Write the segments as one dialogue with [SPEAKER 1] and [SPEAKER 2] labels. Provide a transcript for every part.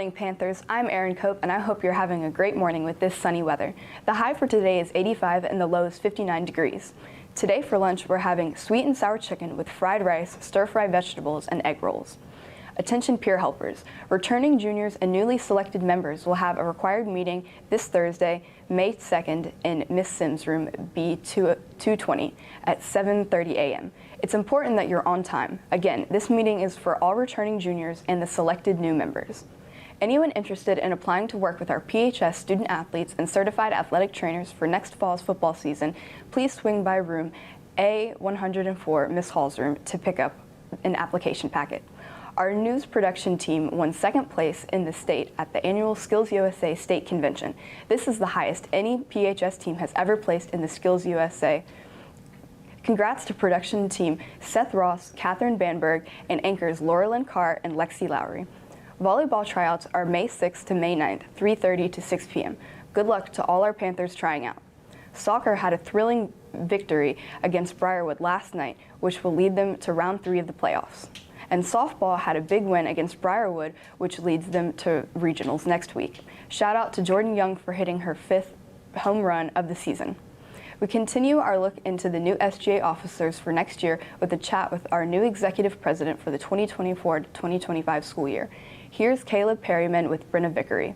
[SPEAKER 1] morning, Panthers. I'm Erin Cope, and I hope you're having a great morning with this sunny weather. The high for today is 85 and the low is 59 degrees. Today for lunch, we're having sweet and sour chicken with fried rice, stir-fried vegetables, and egg rolls. Attention peer helpers. Returning juniors and newly selected members will have a required meeting this Thursday, May 2nd in Miss Sims room B220 at 7:30 a.m. It's important that you're on time. Again, this meeting is for all returning juniors and the selected new members. Anyone interested in applying to work with our PHS student athletes and certified athletic trainers for next fall's football season, please swing by room A104, Miss Hall's room, to pick up an application packet. Our news production team won second place in the state at the annual Skills USA State Convention. This is the highest any PHS team has ever placed in the Skills USA. Congrats to production team Seth Ross, Catherine Banberg, and anchors Laurelyn Carr and Lexi Lowry. Volleyball tryouts are May 6th to May 9th, 3:30 to 6 p.m. Good luck to all our Panthers trying out. Soccer had a thrilling victory against Briarwood last night, which will lead them to round 3 of the playoffs. And softball had a big win against Briarwood, which leads them to regionals next week. Shout out to Jordan Young for hitting her 5th home run of the season. We continue our look into the new SGA officers for next year with a chat with our new executive president for the 2024-2025 school year. Here's Caleb Perryman with Brenna Vickery.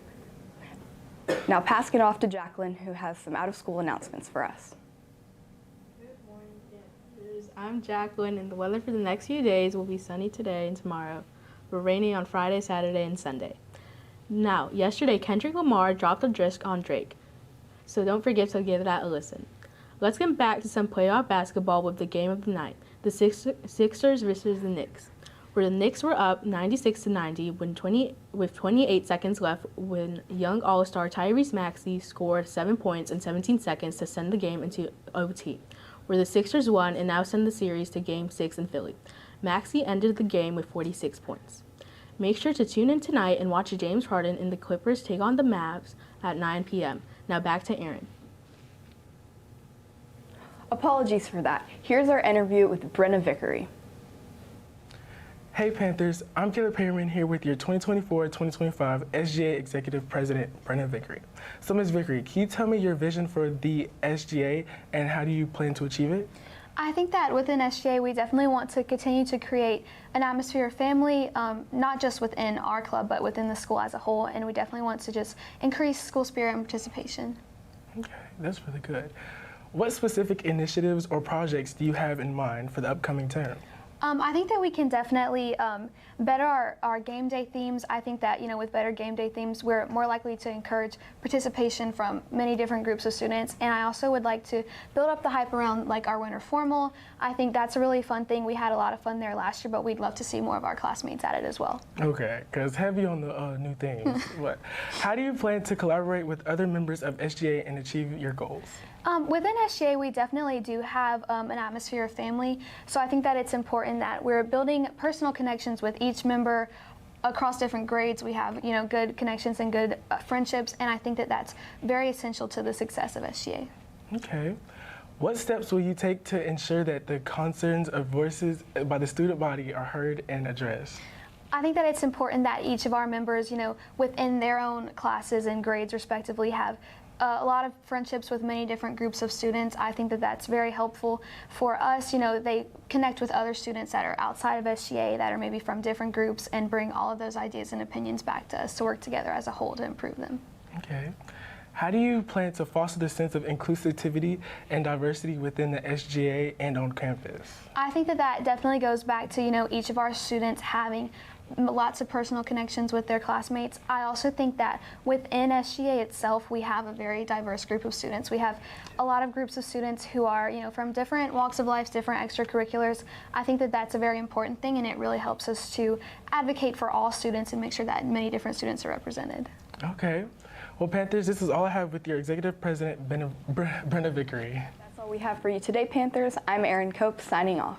[SPEAKER 1] Now passing it off to Jacqueline, who has some out-of-school announcements for us.
[SPEAKER 2] I'm Jacqueline, and the weather for the next few days will be sunny today and tomorrow, but rainy on Friday, Saturday, and Sunday. Now, yesterday, Kendrick Lamar dropped a disc on Drake, so don't forget to give that a listen. Let's get back to some playoff basketball with the game of the night, the Sixers versus the Knicks, where the Knicks were up 96-90 with 28 seconds left when young All-Star Tyrese Maxey scored 7 points in 17 seconds to send the game into OT, where the Sixers won and now send the series to Game 6 in Philly. Maxey ended the game with 46 points. Make sure to tune in tonight and watch James Harden and the Clippers take on the Mavs at 9 p.m. Now back to Erin.
[SPEAKER 1] Apologies for that. Here's our interview with Brenna Vickery.
[SPEAKER 3] Hey Panthers, I'm Caleb Perryman here with your 2024-2025 SGA Executive President, Brenna Vickery. So Ms. Vickery, can you tell me your vision for the SGA and how do you plan to achieve it?
[SPEAKER 4] I think that within SGA, we definitely want to continue to create an atmosphere of family, not just within our club, but within the school as a whole, and we definitely want to just increase school spirit and participation.
[SPEAKER 3] Okay, that's really good. What specific initiatives or projects do you have in mind for the upcoming term?
[SPEAKER 4] I think that we can definitely better our game day themes. I think that, with better game day themes, we're more likely to encourage participation from many different groups of students. And I also would like to build up the hype around like our winter formal. I think that's a really fun thing. We had a lot of fun there last year, but we'd love to see more of our classmates at it as well.
[SPEAKER 3] Okay, because heavy on the new things. How do you plan to collaborate with other members of SGA and achieve your goals?
[SPEAKER 4] Within SGA, we definitely do have an atmosphere of family, so I think that it's important that we're building personal connections with each member across different grades. We have, good connections and good friendships, and I think that that's very essential to the success of SGA.
[SPEAKER 3] Okay. What steps will you take to ensure that the concerns of voices by the student body are heard and addressed?
[SPEAKER 4] I think that it's important that each of our members, within their own classes and grades respectively, have a lot of friendships with many different groups of students. I think that that's very helpful for us. They connect with other students that are outside of SGA that are maybe from different groups and bring all of those ideas and opinions back to us to work together as a whole to improve them.
[SPEAKER 3] Okay. How do you plan to foster the sense of inclusivity and diversity within the SGA and on campus?
[SPEAKER 4] I think that that definitely goes back to, each of our students having lots of personal connections with their classmates. I also think that within SGA itself, we have a very diverse group of students. We have a lot of groups of students who are, from different walks of life, different extracurriculars. I think that that's a very important thing, and it really helps us to advocate for all students and make sure that many different students are represented.
[SPEAKER 3] Okay. Well, Panthers, this is all I have with your Executive President, Brenna Vickery.
[SPEAKER 1] That's all we have for you today, Panthers. I'm Erin Cope, signing off.